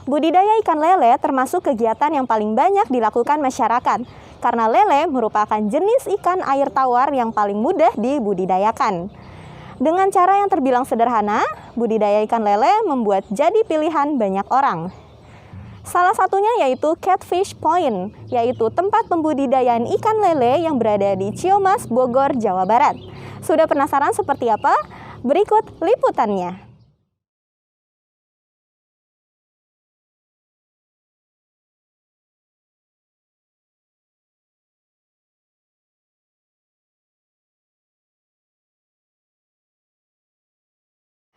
Budidaya ikan lele termasuk kegiatan yang paling banyak dilakukan masyarakat, karena lele merupakan jenis ikan air tawar yang paling mudah dibudidayakan. Dengan cara yang terbilang sederhana, budidaya ikan lele membuat jadi pilihan banyak orang. Salah satunya yaitu Catfish Point, yaitu tempat pembudidayaan ikan lele yang berada di Ciamas, Bogor, Jawa Barat. Sudah penasaran seperti apa? Berikut liputannya.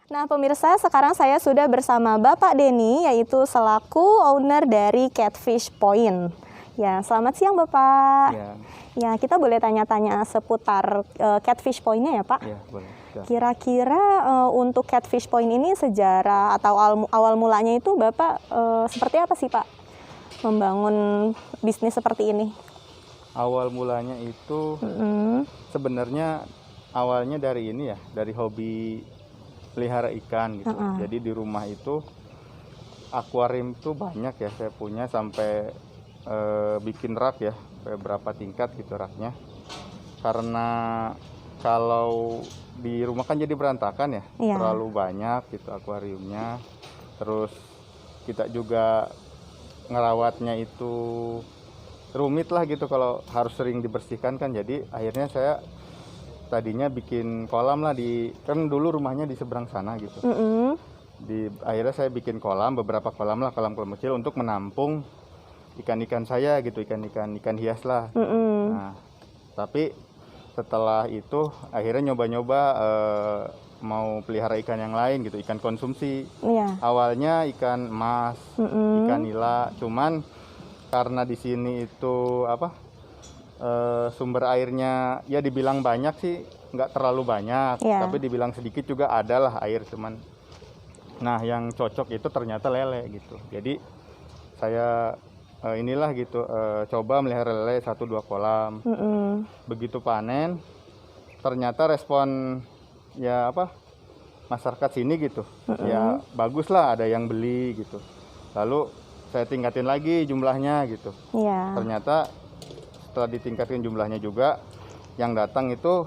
Nah pemirsa, sekarang saya sudah bersama Bapak Denny, yaitu selaku owner dari Catfish Point. Ya, selamat siang Bapak. Ya, kita boleh tanya-tanya seputar Catfish Point-nya ya Pak? Ya, boleh. Ya. Kira-kira untuk Catfish Point ini sejarah atau awal mulanya itu Bapak seperti apa sih Pak membangun bisnis seperti ini? Awal mulanya itu sebenarnya awalnya dari ini ya, dari hobi pelihara ikan gitu. Jadi di rumah itu akuarium itu banyak ya, saya punya sampai bikin rak ya, beberapa tingkat gitu raknya. Karena kalau di rumah kan jadi berantakan ya, terlalu banyak gitu akuariumnya. Terus kita juga ngerawatnya itu rumit lah gitu kalau harus sering dibersihkan kan. Jadi akhirnya saya tadinya bikin kolam lah kan dulu rumahnya di seberang sana gitu. Akhirnya saya bikin kolam, beberapa kolam lah, kolam-kolam kecil untuk menampung ikan-ikan saya gitu, ikan hias lah. Nah, tapi setelah itu akhirnya nyoba-nyoba mau pelihara ikan yang lain gitu, ikan konsumsi. Awalnya ikan emas, ikan nila, cuman karena di sini itu sumber airnya ya dibilang banyak sih nggak terlalu banyak, tapi dibilang sedikit juga ada lah air, cuman nah yang cocok itu ternyata lele gitu. Jadi saya inilah gitu coba melihara lele 1-2 kolam. Begitu panen ternyata respon ya masyarakat sini gitu ya bagus lah, ada yang beli gitu. Lalu saya tingkatin lagi jumlahnya gitu. Ternyata setelah ditingkatkan jumlahnya juga, yang datang itu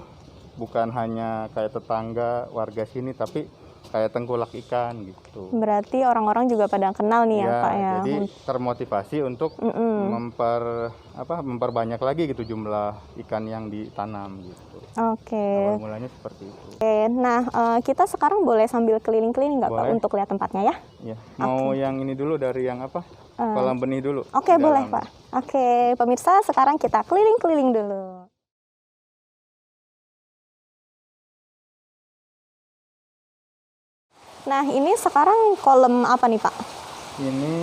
bukan hanya kayak tetangga warga sini, tapi kayak tengkulak ikan gitu. Berarti orang-orang juga pada kenal nih ya Pak ya. Jadi termotivasi untuk memperbanyak lagi gitu jumlah ikan yang ditanam gitu. Awal mulanya seperti itu. Nah kita sekarang boleh sambil keliling-keliling nggak Pak untuk lihat tempatnya ya? Iya. Mau yang ini dulu dari yang kolam benih dulu. Boleh Pak. Pemirsa, sekarang kita keliling-keliling dulu. Nah, ini sekarang kolam apa nih Pak? Ini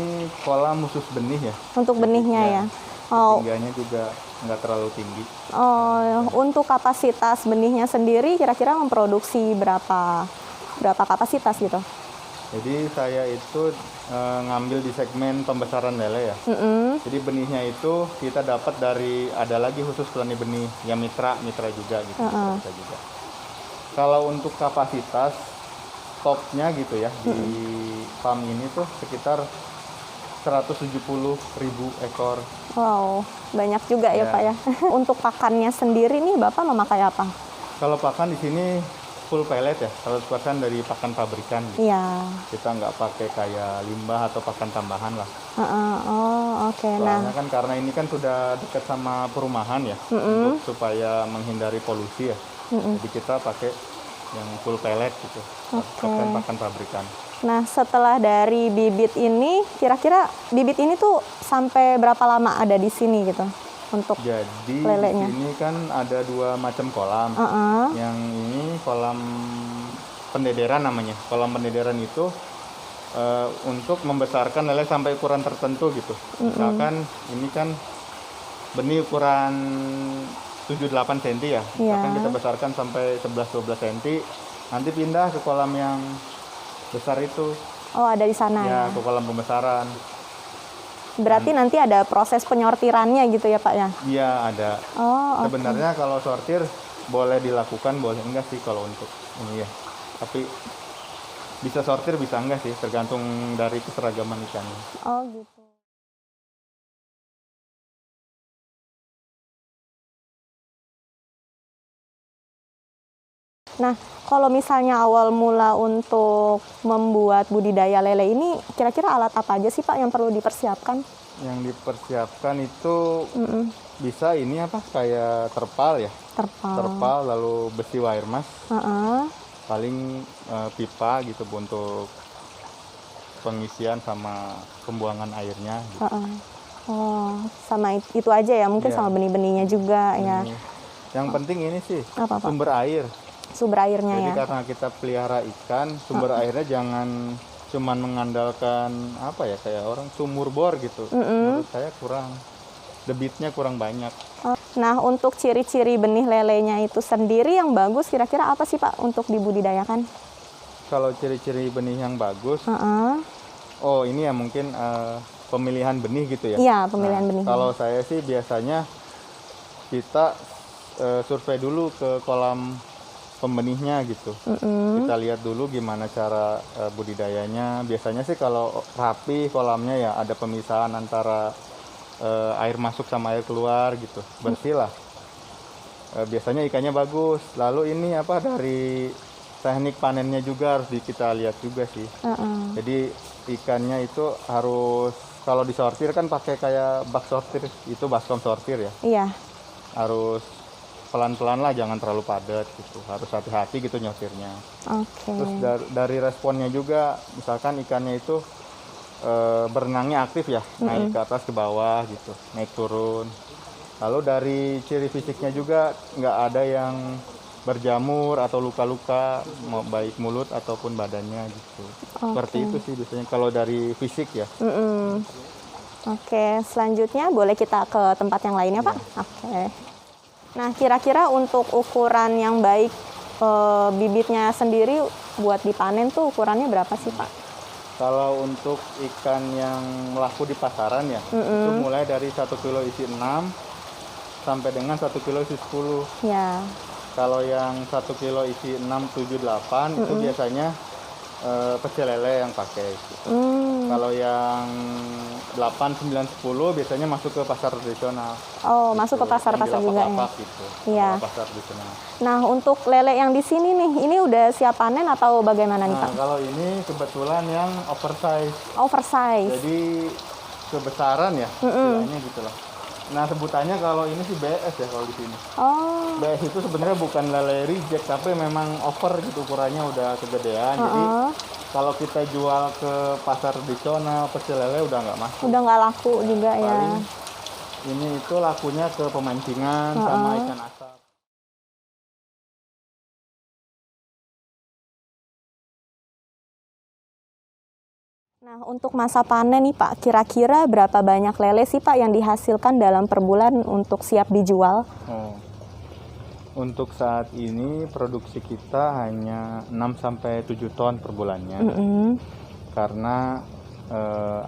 kolam khusus benih ya. Untuk benihnya ya. Ketinggiannya juga nggak terlalu tinggi. Untuk kapasitas benihnya sendiri kira-kira memproduksi berapa kapasitas gitu? Jadi saya itu ngambil di segmen pembesaran lele ya. Jadi benihnya itu kita dapat ada lagi khusus petani benih yang mitra juga gitu. Juga. Kalau untuk kapasitas topnya gitu ya di farm ini tuh sekitar 170.000 ekor. Wow, banyak juga ya Pak ya. Untuk pakannya sendiri nih Bapak memakai apa? Kalau pakan di sini full pellet ya, 100% dari pakan pabrikan gitu. Kita nggak pakai kayak limbah atau pakan tambahan lah. Soalnya kan karena ini kan sudah dekat sama perumahan ya, supaya menghindari polusi ya. Jadi kita pakai yang full pellet gitu, pakan pabrikan. Nah setelah dari bibit ini, kira-kira bibit ini tuh sampai berapa lama ada di sini gitu? Untuk jadi lelenya. Ini kan ada 2 macam kolam. Yang ini kolam pendederan namanya. Kolam pendederan itu untuk membesarkan lele sampai ukuran tertentu gitu. Misalkan ini kan benih ukuran 7-8 cm ya. Misalkan kita besarkan sampai 11-12 cm. Nanti pindah ke kolam yang besar itu. Ada di sana ya? Ke kolam pembesaran. Berarti nanti ada proses penyortirannya gitu ya Pak ya? Iya ada. Sebenarnya kalau sortir boleh dilakukan, boleh enggak sih kalau untuk ini ya. Tapi Bisa sortir bisa enggak sih, tergantung dari keseragaman ikannya. Oh gitu. Nah, kalau misalnya awal mula untuk membuat budidaya lele ini, kira-kira alat apa aja sih Pak yang perlu dipersiapkan? Yang dipersiapkan itu bisa ini apa, kayak terpal ya. Terpal, lalu besi wire mesh. Paling pipa gitu untuk pengisian sama pembuangan airnya gitu. Oh, sama itu aja ya, mungkin sama benih-benihnya juga ya. Yang penting ini sih, apa, Pak? sumber air. Sumber airnya. Jadi ya. karena kita pelihara ikan, sumber airnya jangan cuman mengandalkan apa ya, kayak orang sumur bor gitu. Menurut saya kurang, debitnya kurang banyak. Nah, untuk ciri-ciri benih lelenya itu sendiri yang bagus, kira-kira apa sih Pak untuk dibudidayakan? Kalau ciri-ciri benih yang bagus, oh ini ya mungkin pemilihan benih gitu ya? Iya, pemilihan benih. Kalau saya sih biasanya kita survei dulu ke kolam pembenihnya gitu. Kita lihat dulu gimana cara budidayanya. Biasanya sih kalau rapi kolamnya ya ada pemisahan antara air masuk sama air keluar gitu, bersih lah. Biasanya ikannya bagus. Lalu ini apa, dari teknik panennya juga harus kita lihat juga sih. Jadi ikannya itu harus, kalau disortir kan pakai kayak bak sortir, itu baskom sortir ya. Iya. Harus pelan-pelan lah, jangan terlalu padat gitu. Harus hati-hati gitu nyortirnya. Terus dari responnya juga, misalkan ikannya itu berenangnya aktif ya, naik ke atas ke bawah gitu, naik turun. Lalu dari ciri fisiknya juga nggak ada yang berjamur atau luka-luka, baik mulut ataupun badannya gitu. Seperti itu sih biasanya kalau dari fisik ya. Oke, selanjutnya boleh kita ke tempat yang lainnya Pak? Oke. Nah, kira-kira untuk ukuran yang baik bibitnya sendiri buat dipanen tuh ukurannya berapa sih Pak? Kalau untuk ikan yang laku di pasaran ya, itu mulai dari 1 kilo isi 6 sampai dengan 1 kilo isi 10. Ya. Kalau yang 1 kilo isi 6, 7, 8 itu biasanya pecel lele yang pakai gitu. Kalau yang 8, 9, 10 biasanya masuk ke pasar tradisional. Oh, gitu. Masuk ke pasar-pasar juga ya? Gitu. Iya. Pasar tradisional. Nah, untuk lele yang di sini nih, ini udah siap panen atau bagaimana nih Pak? Kalau ini kebetulan yang oversize. Oversize. Jadi kebesaran ya, istilahnya gitu lah. Nah, sebutannya kalau ini sih BS ya kalau di sini. Oh. BS itu sebenarnya bukan lele reject, tapi memang over gitu, ukurannya udah kegedean. Jadi kalau kita jual ke pasar tradisional, pecel lele udah nggak masuk. Udah nggak laku juga ya. Paling ini itu lakunya ke pemancingan sama ikan asap. Nah, untuk masa panen nih Pak, kira-kira berapa banyak lele sih Pak yang dihasilkan dalam per bulan untuk siap dijual? Untuk saat ini produksi kita hanya 6-7 ton per bulannya. Karena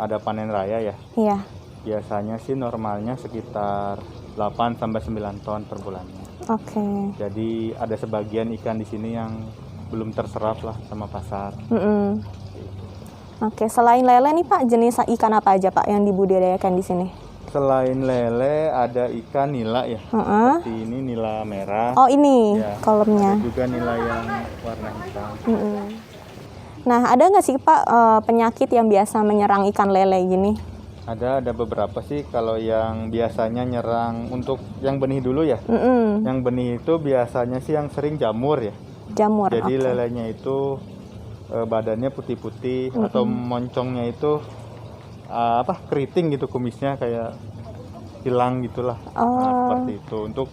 ada panen raya ya. Iya. Biasanya sih normalnya sekitar 8-9 ton per bulannya. Oke. Jadi ada sebagian ikan di sini yang belum terserap lah sama pasar. Oke, selain lele nih Pak, jenis ikan apa aja Pak yang dibudidayakan di sini? Selain lele ada ikan nila ya. Seperti ini nila merah. Oh, ini ya, kolamnya. ada juga nila yang warna hitam. Nah, ada nggak sih Pak penyakit yang biasa menyerang ikan lele gini? Ada beberapa sih. Kalau yang biasanya nyerang, untuk yang benih dulu ya. Yang benih itu biasanya sih yang sering jamur ya. Jamur. Jadi lelenya itu badannya putih-putih atau moncongnya itu keriting gitu, kumisnya kayak hilang gitulah. Nah, seperti itu untuk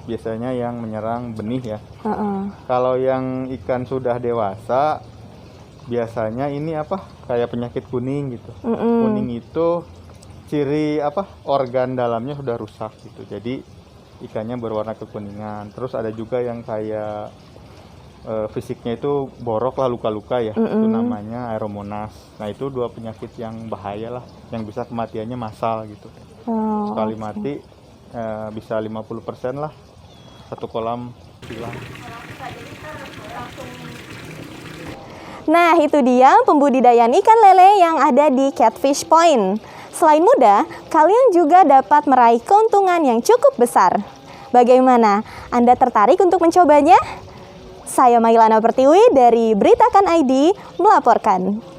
biasanya yang menyerang benih ya. Kalau yang ikan sudah dewasa biasanya ini kayak penyakit kuning gitu. Kuning itu ciri organ dalamnya sudah rusak gitu, jadi ikannya berwarna kekuningan. Terus ada juga yang kayak fisiknya itu borok lah, luka-luka ya. Itu namanya aeromonas. Nah, itu 2 penyakit yang bahaya lah, yang bisa kematiannya massal gitu. Sekali mati bisa 50% lah, 1 kolam hilang. Nah, itu dia pembudidayaan ikan lele yang ada di Catfish Point. Selain mudah, kalian juga dapat meraih keuntungan yang cukup besar. Bagaimana? Anda tertarik untuk mencobanya? Saya Mailana Pertiwi dari Beritakan ID melaporkan.